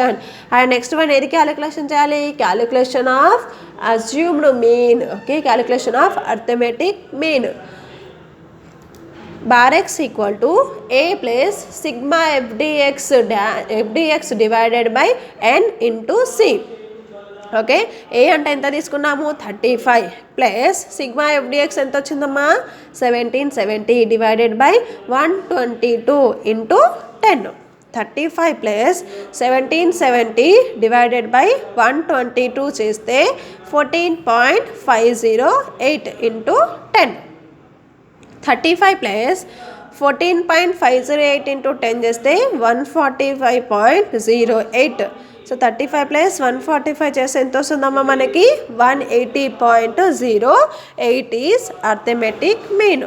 And next one ఏది calculation చేయాలి? Calculation of assumed mean. Okay, calculation of arithmetic mean. bar x equal to a plus sigma fdx divided by n into c. Okay, A అంటే ఎంత తీసుకున్నాము? 35 plus sigma f dx ఎంత వచ్చిందమ్మా? 1770 divided by 122 into 10. 35 plus 1770 divided by 122 చేస్తే 14.508 into 10. 35 plus 14.508 into 10 చేస్తే 145.08. So 35 plus 145 చేస్తే ఎంత వస్తుందమ్మా మనకి? 180.08 is arithmetic mean.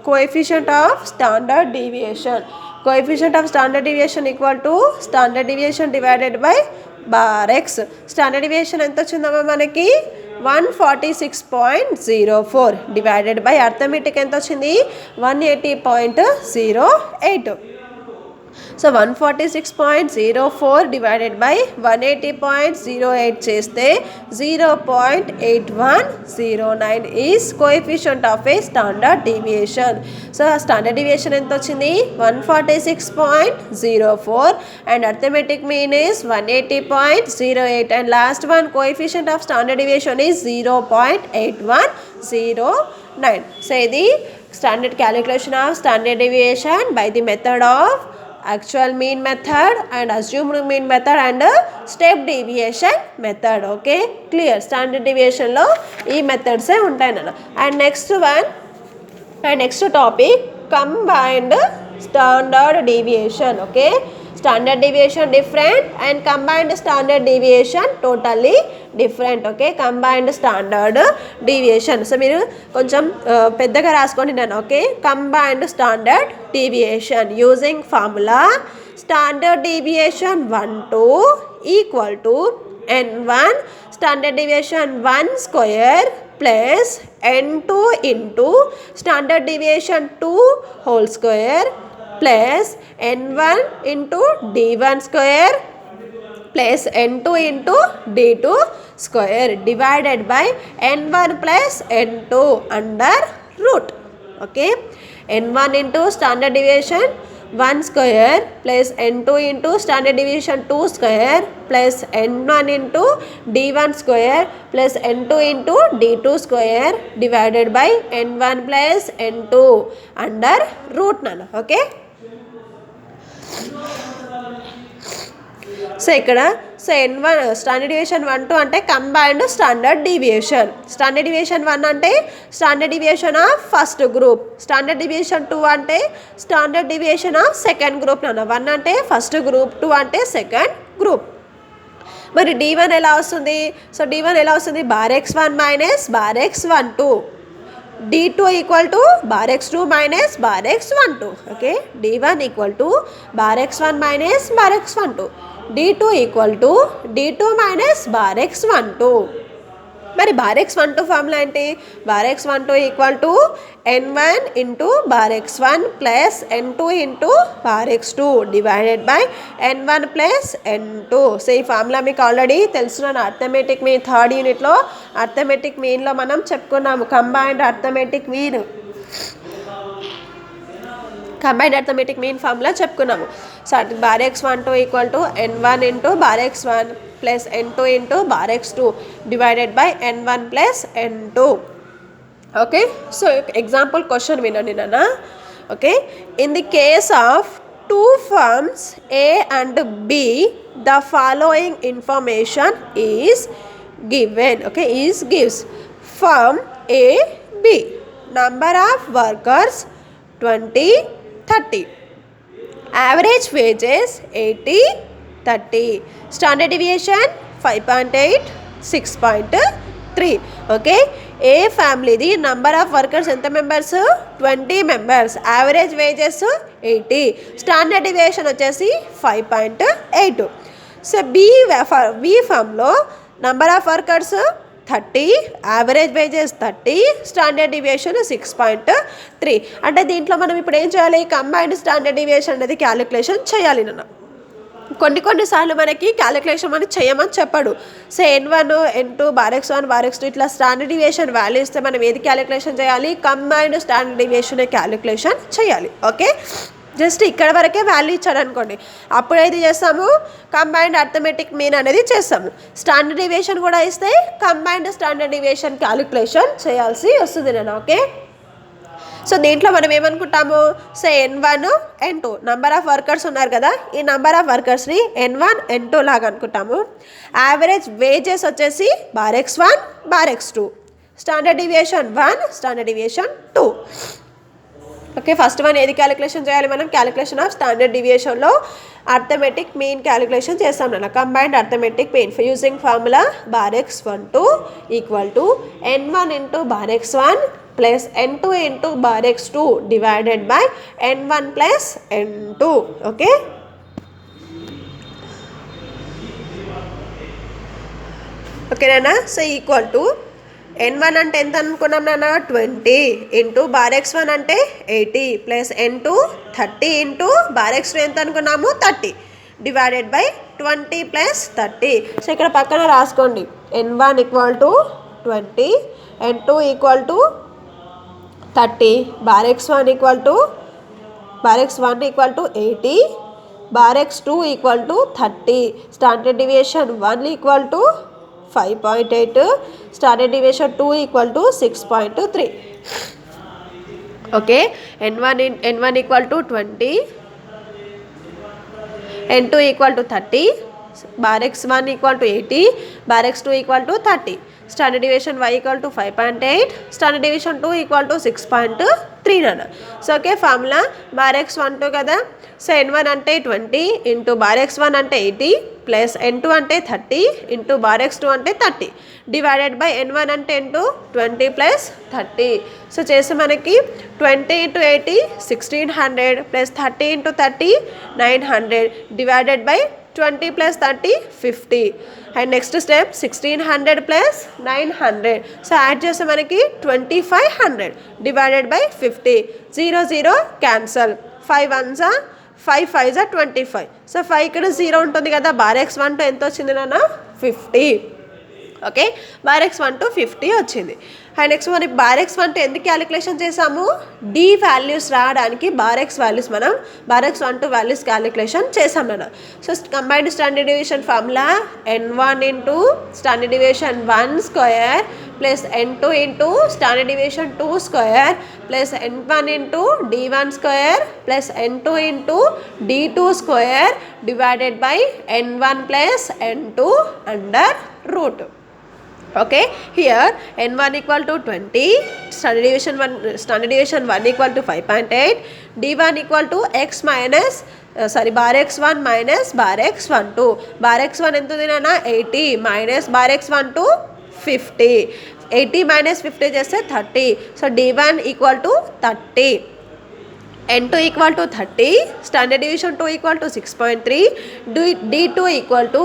Coefficient of standard deviation. Coefficient of standard deviation equal to standard deviation divided by bar X. Standard deviation ఎంత వచ్చిందమ్మా మనకి? 146.04 divided by arithmetic ఎంత వచ్చింది? 180.08. సో 146.04 డివైడెడ్ బై 180.08 చేస్తే 0.8109 is coefficient of a standard deviation. So standard deviation ఎంత వచ్చింది? 146.04 and arithmetic mean is 180.08 and last one coefficient of standard deviation is 0.8109. So ఇది standard calculation of standard deviation by the method of actual mean method and assumed mean method and step deviation method. Okay, clear? Standard deviation lo ee methods e untayi nana. And next one and next topic, combined standard deviation. Okay, standard deviation different and combined standard deviation totally different. Okay, combined standard deviation. So మీరు కొంచెం పెద్దగా రాసుకోండి నేను. Okay, combined standard deviation using formula standard deviation 1 equal to n1 standard deviation 1 square plus n2 into standard deviation 2 whole square plus n1 into d1 square plus n2 into d2 square divided by n1 plus n2 under root. Okay, n1 into standard deviation 1 square plus n2 into standard deviation 2 square plus n1 into d1 square plus n2 into d2 square divided by n1 plus n2 under root nana. Okay, so ఇక్కడ so n1 standard deviation 1 2 అంటే combined standard deviation. Standard deviation 1 అంటే standard deviation of first group. Standard deviation 2 అంటే standard deviation of second group నాన్న. 1 అంటే first group, 2 అంటే second group. మరి d1 ఎలా వస్తుంది? సో d1 ఎలా వస్తుంది? Bar x1 minus bar x12 d2 equal to bar x2 minus bar x12. Okay, d1 equal to bar x1 minus bar x12, d2 equal to d2 minus bar x12. మరి bar x12 formula ఏంటి? Bar x12 equal to n1 into bar x1 plus n2 into bar x2 divided by n1 plus n2. So ఈ formula మీకు already తెలుసున్నాను. Arithmetic mean third యూనిట్లో arithmetic మీన్లో మనం చెప్పుకున్నాము. Combined arithmetic mean, combined arithmetic mean formula చెప్పుకున్నాము. So bar x12 equal to n1 into bar x1 plus n2 into bar x2 divided by n1 plus n2. Okay, so example question వినండి నాన్న. Okay, in the case of two firms A and B the following information is given. Okay, is gives firm A B number of workers 20 30, average wages 80 30, standard deviation 5.8 6.3. Okay, A ఫ్యామిలీది number of workers ఎంత members? 20 members, average wages 80, standard deviation వచ్చేసి 5.8. So B ఫామ్లో number of workers 30, average wages 30, standard deviation 6.3. అంటే దీంట్లో మనం ఇప్పుడు ఏం చేయాలి? కంబైన్డ్ స్టాండర్డ్ డివియేషన్ అనేది క్యాలిక్యులేషన్ చేయాలి నాన్న. కొన్నిసార్లు మనకి క్యాలిక్యులేషన్ అని చేయమని చెప్పాడు. So N1 N2 bar x1 ఇట్లా స్టాండర్డ్ డివియేషన్ వాల్యూ ఇస్తే మనం ఏది క్యాలిక్యులేషన్ చేయాలి, కంబైన్డ్ స్టాండర్డ్ డివియేషన్ క్యాలిక్యులేషన్ చేయాలి. ఓకే, జస్ట్ ఇక్కడ వరకే వాల్యూ ఇచ్చాడు అనుకోండి, అప్పుడైతే చేస్తాము కంబైన్డ్ అర్థమెటిక్ మీన్ అనేది చేస్తాము. స్టాండర్డ్ డివియేషన్ కూడా ఇస్తే కంబైన్డ్ స్టాండర్డ్ డివియేషన్ క్యాలిక్యులేషన్ చేయాల్సి వస్తుంది నేను. ఓకే, సో దీంట్లో మనం ఏమనుకుంటాము, so N1 N2 number of workers ఉన్నారు కదా, ఈ నంబర్ ఆఫ్ వర్కర్స్ని N1 N2 లాగా అనుకుంటాము. యావరేజ్ వేజెస్ వచ్చేసి bar x1 bar x2, standard deviation 1 standard deviation 2. Okay, first one ఏది క్యాలిక్యులేషన్ చేయాలి మనం, క్యాలిక్యులేషన్ ఆఫ్ స్టాండర్డ్ డివియేషన్లో అర్థమెటిక్ మీన్ క్యాలిక్యులేషన్ చేస్తాం నేను. Combined arithmetic mean using formula bar x12 equal to N1 into bar x1 plus N2 into bar x2 divided by N1 plus N2. Okay, ఓకేనా. So equal to N1 అంటే ఎంత అనుకున్నాం నాన్న, 20 into bar x1 అంటే 80 plus N2 30 into bar x2 ఎంత అనుకున్నాము 30 divided by 20 plus 30. So ఇక్కడ పక్కన రాసుకోండి, N1 equal to 20, N2 equal to 30, bar x1 equal to 80, bar x2 equal to 30, standard deviation 1 equal to 5.8, standard deviation 2 equal to 6.3. Okay, N1 equal to 20, N2 equal to 30, bar x1 equal to 80, bar x2 equal to 30, standard deviation y equal to 5.8, standard deviation 2 equal to 6.3 నాన్న. So okay, formula bar x12 కదా, so N1 అంటే 20 into bar x1 అంటే 80 plus N2 అంటే 30 into bar x2 అంటే 30 divided by N1 అంటే into 20 plus 30. So చేస్తే మనకి 20 into 80 1600 plus 30 into 30 900 divided by 20 plus 30 50. And next step 1600 plus 900, so add చేస్తే మనకి 2500 డివైడెడ్ బై 50. 0 0 క్యాన్సల్, 5 1 5 5 25. సో 5 ఇక్కడ 0 ఉంటుంది కదా, బార్ x12 ఎంత వచ్చింది నాన్న 50. ఓకే, బార్ x12 50 వచ్చింది. అండ్ నెక్స్ట్ మరి బార్ x12 ఎందుకు క్యాలిక్యులేషన్ చేసాము, డి వాల్యూస్ రావడానికి బార్ x వాల్యూస్ మనం బార్ x12 వాల్యూస్ క్యాలిక్యులేషన్ చేసాం నాన్న. So combined standard deviation formula N1 into standard deviation 1 square plus N2 into standard deviation 2 square plus N1 into D1 square plus N2 into D2 square divided by N1 plus N2 under route. Okay, here N1 equal to 20, standard deviation 1 equal to 5.8, D1 equal to x minus bar x1 minus bar x12. Bar x1 ఎంత ఉంది నాన్న 80 minus bar x12 50. 80 minus 50 చేస్తే 30. So D1 equal to 30. N2 equal to 30, standard deviation 2 equal to 6.3, D2 equal to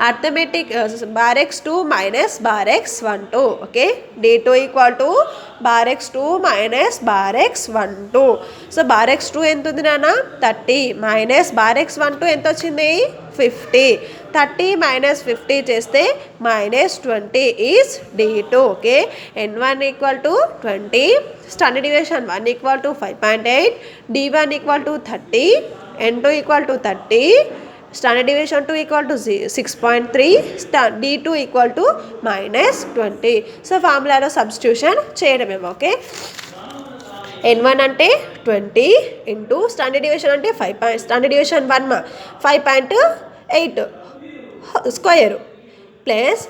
arithmetic bar x2 minus bar x12. Okay, D2 equal to bar x2 minus bar x12. So bar x2 ఎంత ఉంది నాన్న 30 minus bar x12 ఎంత వచ్చింది 50. 30 minus 50 చేస్తే minus 20 is D2. Okay, N1 equal to 20, standard deviation 1 equal to 5.8, D1 equal to 30, N2 equal to 30, standard deviation 2 equal to 6.3, D2 equal to minus 20. So formula substitution చేయడమే. Okay, N1 అంటే 20 into standard deviation అంటే 5 standard deviation 1 5.8 square plus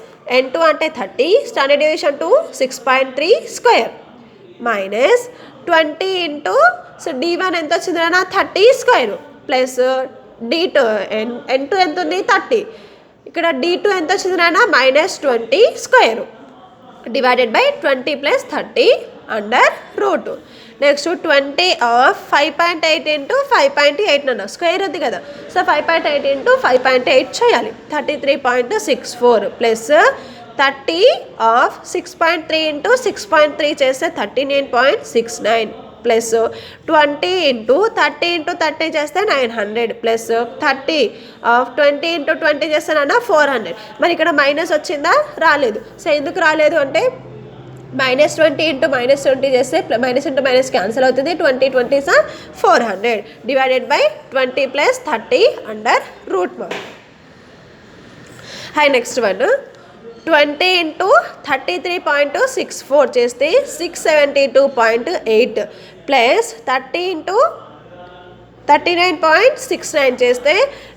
N2 అంటే 30 standard deviation 2 6.3 square minus 20 into so D1 ఎంత వచ్చింది అన్న 30 square plus D2 N2 ఎంత ఉంది 30, ఇక్కడ D2 ఎంత వచ్చింది అన్న minus 20 square divided by 20 plus 30 under root. Next 20 of 5.8 into 5.8 అన్న స్క్వేర్ ఉంది కదా, సో 5.8 ఇంటూ 5.8 చేయాలి 33.64 ప్లస్ 30 ఆఫ్ 6.3 ఇంటూ 6.3 చేస్తే 39.69 ప్లస్ 20 ఇంటూ 30 చేస్తే 900 ప్లస్ 30 20 ఇంటూ 20 చేస్తానన్నా 400. మరి ఇక్కడ మైనస్ వచ్చిందా? రాలేదు. సో ఎందుకు రాలేదు అంటే -20 ఇంటూ -20 చేస్తే మైనస్ ఇంటూ మైనస్ క్యాన్సిల్ అవుతుంది. 20 sir 400 divided by 20 plus 30 under root 1. High next one 20 into 33.64 చేస్తే 672.8 ప్లస్ 30 ఇంటూ 39.69 చేస్తే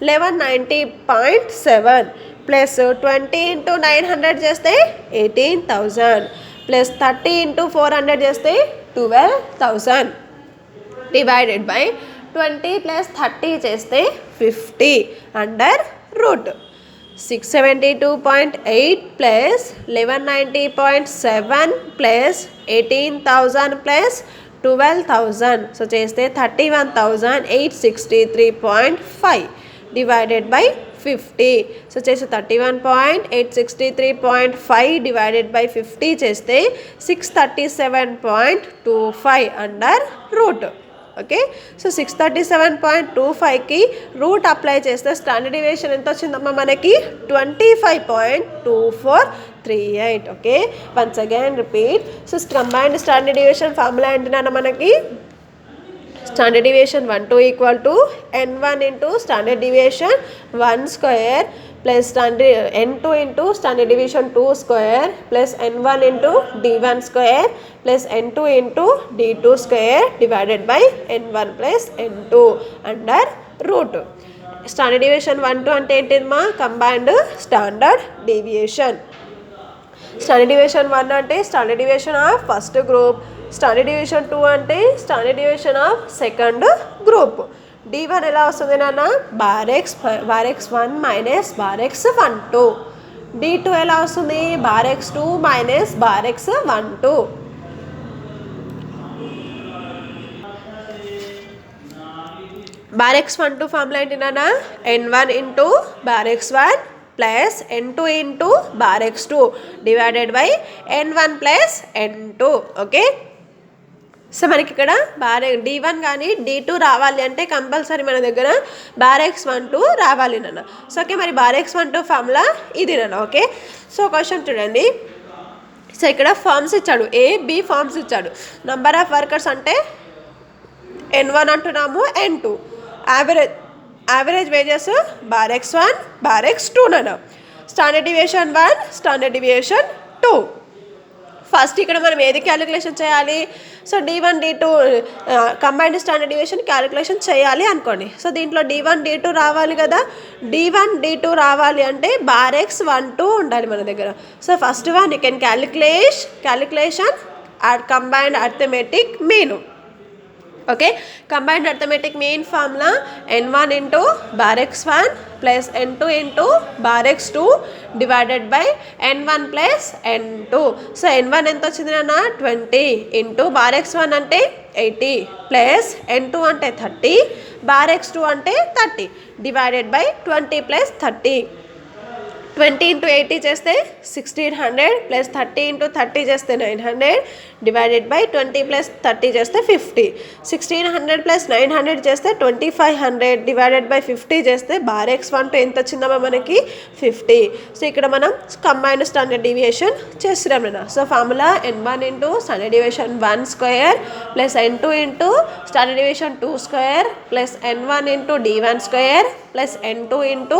1190.7 ప్లస్ 20 ఇంటూ 900 చేస్తే 18,000 ప్లస్ 30 ఇంటూ 400 చేస్తే 12,000 డివైడెడ్ బై 20 ప్లస్ 30 చేస్తే 50 under root 672.8 plus 1190.7 plus 18,000 plus 12,000. So చేస్తే 31,863.5 డివైడెడ్ బై 50. సో చేస్తే 31,863.5 divided by 50 చేస్తే 637.25 under root. Okay, so 637.25కి root apply చేస్తే స్టాండర్డ్ డీవియేషన్ ఎంత వచ్చిందమ్మా మనకి? 25.2438. Okay, once again repeat. So combined standard deviation formula ఏంటన్నా మనకి? Standard deviation 1 equal to n1 into standard deviation 1 square plus n2 into standard deviation 2 square plus n1 into d1 square plus n2 into d2 square divided by n1 plus n2 under root. Standard deviation 1 2 అంటే ఏంటిదమ్మా? Combined standard deviation. Standard deviation 1 అంటే standard deviation of first group, standard deviation 2 అంటే standard deviation of second group. d1 ఎలా వస్తుంది నాన్న? Bar x1 minus bar x12. d2 ఎలా వస్తుంది? Bar x2 minus bar x12. Bar x12 formula ఏంటి నాన్న? n1 into bar x1 plus n2 into bar x2 divided by n1 plus n2. Okay, so మనకి ఇక్కడ d1 కానీ d2 రావాలి అంటే compulsory మన దగ్గర బార్ x12 రావాలి నాన్న. సో ఓకే, మరి బార్ x12 ఫార్ములా ఇది నాన్న. ఓకే, సో క్వశ్చన్ చూడండి. సో ఇక్కడ ఫార్మ్స్ ఇచ్చాడు, A, B ఫార్మ్స్ ఇచ్చాడు. నంబర్ ఆఫ్ వర్కర్స్ అంటే n1 అంటున్నాము, n2. Average wages bar x1 bar x2 నాన్న. Standard deviation 1 standard deviation 2. First ఇక్కడ మనం ఏది క్యాలిక్యులేషన్ చేయాలి? So d1 d2 combined standard deviation calculation చేయాలి అనుకోండి. సో దీంట్లో d1 d2 రావాలి కదా. d1 d2 రావాలి అంటే బార్ x12 ఉండాలి మన దగ్గర. So first one you can calculation combined arithmetic mean. Okay, combined arithmetic mean formula n1 into bar x1 plus n2 into bar x2 divided by n1 plus n2. So n1 ఎంత వచ్చింది నాన్న? 20 into bar x1 అంటే 80 plus n2 అంటే 30 bar x2 అంటే 30 divided by 20 plus 30. 20 into 80 చేస్తే 1600 plus 30 into 30 చేస్తే 900 divided by 20 plus 30 చేస్తే 50. 1600 plus 900 చేస్తే 2500 డివైడెడ్ బై 50 చేస్తే బార్ x12 ఎంత వచ్చిందమ్మా మనకి? 50. సో ఇక్కడ మనం కంబైన్డ్ స్టాండర్డ్ డీవియేషన్ చేస్తున్నాం కదా. So formula n1 into standard deviation 1 square plus n2 into standard deviation 2 square plus n1 into d1 square plus n2 into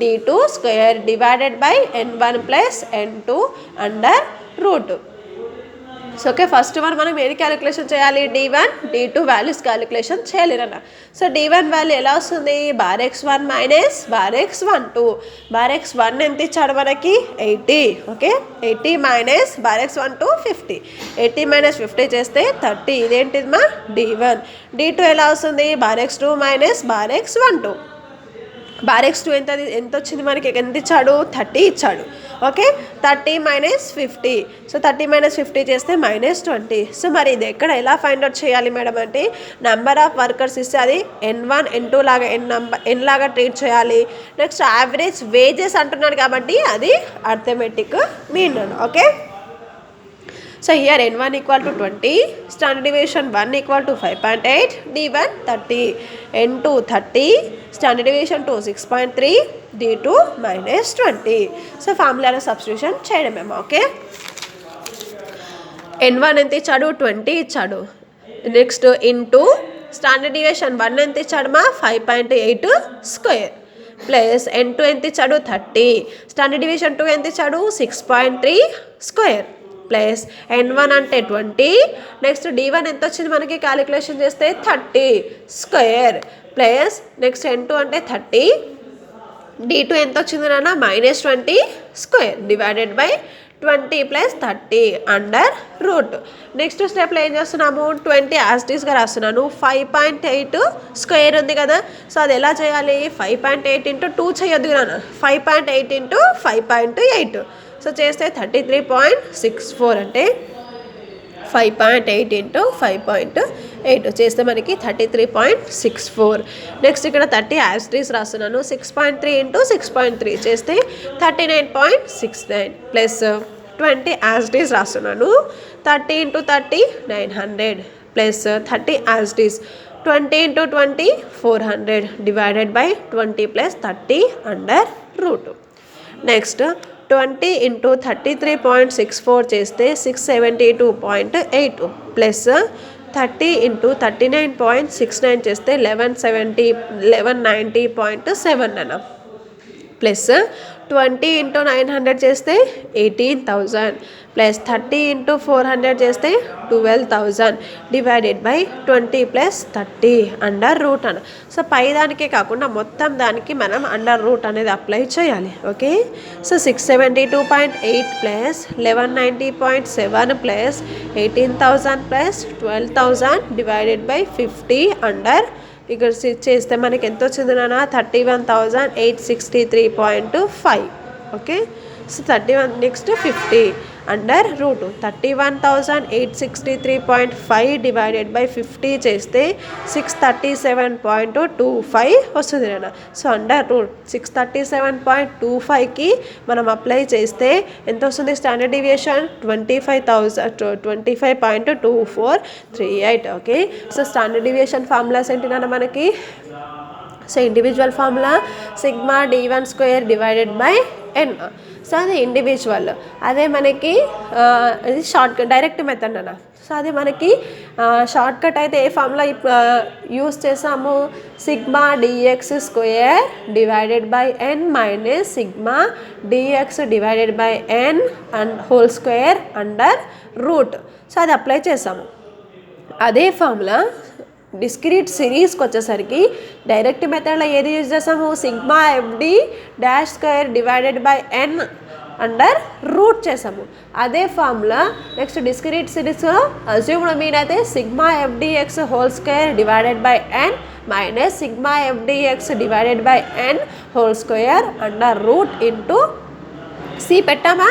d2 square divided by n1 plus n2 under route. So okay, first one మనం ఏది calculation చేయాలి? d1 d2 values calculation చేయాలి అన్న. So d1 value ఎలా వస్తుంది? Bar x1 minus bar x12. Bar x1 ఎంత ఇచ్చాడు మనకి? 80. Okay, 80 minus bar x12 50. 80 minus 50 చేస్తే 30. ఇదేంటిది మా d1. d2 ఎలా వస్తుంది? Bar x2 minus bar x12. Bar x2 ఎంత వచ్చింది మనకి? ఎంత ఇచ్చాడు? 30 ఇచ్చాడు. Okay, 30 minus 50. సో 30 మైనస్ 50 చేస్తే -20. సో మరి ఇది ఎక్కడ ఎలా ఫైండ్ అవుట్ చేయాలి మేడం అంటే నెంబర్ ఆఫ్ వర్కర్స్ ఇస్తే అది n1 n2 లాగా n లాగా ట్రీట్ చేయాలి. నెక్స్ట్ యావరేజ్ వేజెస్ అంటున్నాడు కాబట్టి అది arithmetic mean. Okay, So here n1 equal to 20, standard deviation 1 equal to 5.8, d1 30, n2 30, standard deviation 2 6.3, d2 minus 20. So formula substitution చేయడమేమో. Okay, n1 ఎంత ఇచ్చాడు, 20 ఇచ్చాడు. నెక్స్ట్ ఇంటూ స్టాండర్డ్ డివియేషన్ 1 ఎంత ఇచ్చాడు మా 5.8 స్క్వేర్ ప్లస్ n2 ఎంత ఇచ్చాడు 30, స్టాండర్డ్ డివియేషన్ 2 ఎంత ఇచ్చాడు 6.3 స్క్వేర్ ప్లస్ n1 అంటే 20, నెక్స్ట్ d1 ఎంత వచ్చింది మనకి క్యాలిక్యులేషన్ చేస్తే 30 స్క్వేర్ ప్లస్ నెక్స్ట్ n2 అంటే 30, d2 ఎంత వచ్చింది నాన్న -20 square divided by 20 plus 30 under root. Next స్టెప్లో ఏం చేస్తున్నాము 20 యాస్టీస్గా రాస్తున్నాను. 5.8 స్క్వేర్ ఉంది కదా, సో అది ఎలా చేయాలి 5.8 ఇంటూ 2 చేయొద్దు కదా, 5.8 ఇంటూ 5.8, సో చేస్తే 33.64 అంటే 5.8 ఇంటూ 5.8 చేస్తే మనకి 33.64. నెక్స్ట్ ఇక్కడ 30 యాస్టీస్ రాస్తున్నాను. 6.3 ఇంటూ 6.3 చేస్తే 39.69 ప్లస్ 20 యాస్టీస్ రాస్తున్నాను. 30 into 30 900 plus 30 యాస్టీస్ 20 into 20 400 divided by 20 plus 30 under root. Next 20 into 33.64 చేస్తే 672.8 ప్లస్ 30 ఇంటూ 39.69 చేస్తే 1190.7 అన్న ప్లస్ 20 ఇంటూ 900 చేస్తే 18,000 ప్లస్ 30 ఇంటూ 400 చేస్తే 12,000 divided by 20 plus 30 under root అన్న. సో పై దానికే కాకుండా మొత్తం దానికి మనం అండర్ రూట్ అనేది అప్లై చేయాలి. Okay, so 672.8 plus 1190.7 plus 18,000 plus 12,000 divided by 50 under ఇక్కడ చేస్తే మనకి ఎంత వచ్చింది నాన్న 31,863.5. Okay, so 31 next 50 under root 31,863.5 divided by 50 చేస్తే 637.25 వస్తుంది నాన్న. సో అండర్ రూట్ 637.25కి మనం అప్లై చేస్తే ఎంత వస్తుంది standard deviation 25.2438. Okay, so standard deviation formulas ఏంటి నాన్న మనకి, so individual formula sigma d1 square divided by n. So అది ఇండివిజువల్, అదే మనకి ఇది షార్ట్ కట్ డైరెక్ట్ మెథడ్ అన్న. సో అది మనకి షార్ట్ కట్ అయితే ఏ ఫార్ములా యూస్ చేసాము sigma dx square divided by n minus sigma dx divided by n and whole square under route. So అది అప్లై చేసాము. అదే ఫార్ములా డిస్క్రీట్ సిరీస్కి వచ్చేసరికి డైరెక్ట్ మెథడ్లో ఏది యూజ్ చేసాము sigma FD dash square divided by n under root చేసాము. అదే formula next discrete సిరీస్లో అజ్యూమ్డ్ మీన్ అయితే sigma FDX whole square divided by n minus sigma FDX divided by n whole square under root into C పెట్టామా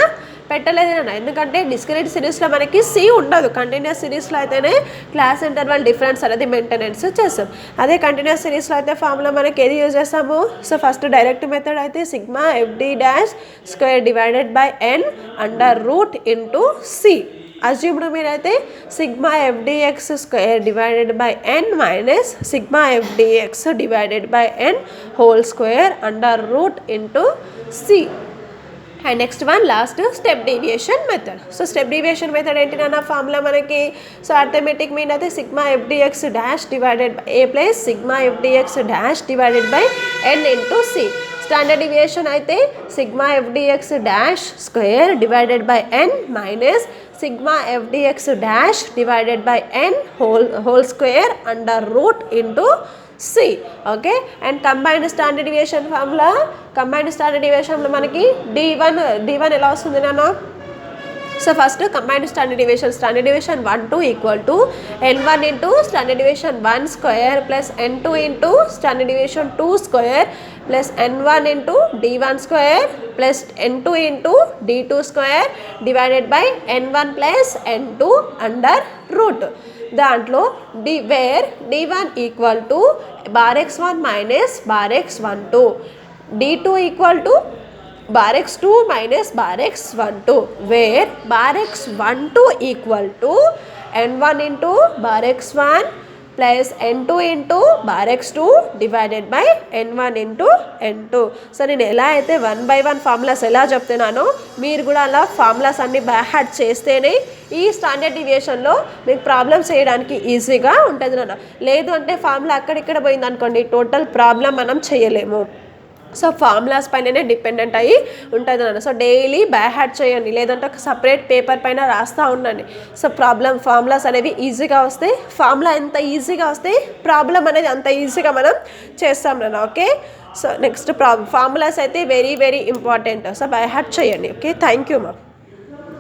పెట్టలేదన్నా, ఎందుకంటే discrete సిరీస్లో మనకి C ఉండదు. కంటిన్యూస్ సిరీస్లో అయితేనే క్లాస్ ఇంటర్వల్ డిఫరెన్స్ అనేది మెయింటెనెన్స్ చేస్తాం. అదే కంటిన్యూస్ సిరీస్లో అయితే ఫార్ములా మనకి ఏది యూజ్ చేస్తాము, సో ఫస్ట్ డైరెక్ట్ మెథడ్ అయితే sigma FD dash square divided by n under root into C. Assumed mean అయితే sigma FDX square divided by n minus sigma FDX divided by n whole square under root into C. And next one last step deviation method. So step deviation method ఏంటి నాన్న formula మనకి, so arithmetic mean అయితే sigma FDX dash divided by A plus sigma FDX dash divided by n into C. Standard deviation అయితే sigma FDX dash square divided by n minus sigma FDX dash divided by n whole square under root into C. Okay, and combined standard deviation formula, combined standard డీవియేషన్లో మనకి d1 ఎలా వస్తుంది నాన్న, so first combined standard deviation 1 2 equal to n1 into standard deviation 1 square plus n2 into standard deviation 2 square plus n1 into d1 square plus n2 into d2 square divided by n1 plus n2 under root. దాంట్లో where d1 equal to bar x1 minus bar x12, d2 equal to bar x2 minus bar x12, where bar x12 equal to n1 into bar x1 plus n2 into bar x2 divided by n1 into n2. So నేను ఎలా అయితే 1 by 1 formulas ఎలా చెప్తున్నానో మీరు కూడా అలా formulas అన్ని by heart చేస్తేనే ఈ స్టాండర్డ్ డివియేషన్లో మీకు ప్రాబ్లమ్స్ చేయడానికి ఈజీగా ఉంటుంది నాన్న. లేదు అంటే ఫార్ములా అక్కడిక్కడ పోయింది అనుకోండి, టోటల్ ప్రాబ్లం మనం చేయలేము. సో ఫార్ములాస్ పైననే డిపెండెంట్ అయ్యి ఉంటుంది నాన్న. సో డైలీ బై హార్ట్ చేయండి, లేదంటే ఒక సపరేట్ పేపర్ పైన రాస్తూ ఉండండి. సో ఫార్ములాస్ అనేవి ఈజీగా వస్తాయి. ఫార్ములా ఎంత ఈజీగా వస్తాయి, ప్రాబ్లం అనేది అంత ఈజీగా మనం చేస్తాం నాన్న. ఓకే, సో నెక్స్ట్ ఫార్ములాస్ అయితే very very important. So by heart చేయండి. ఓకే, థ్యాంక్ యూ మా.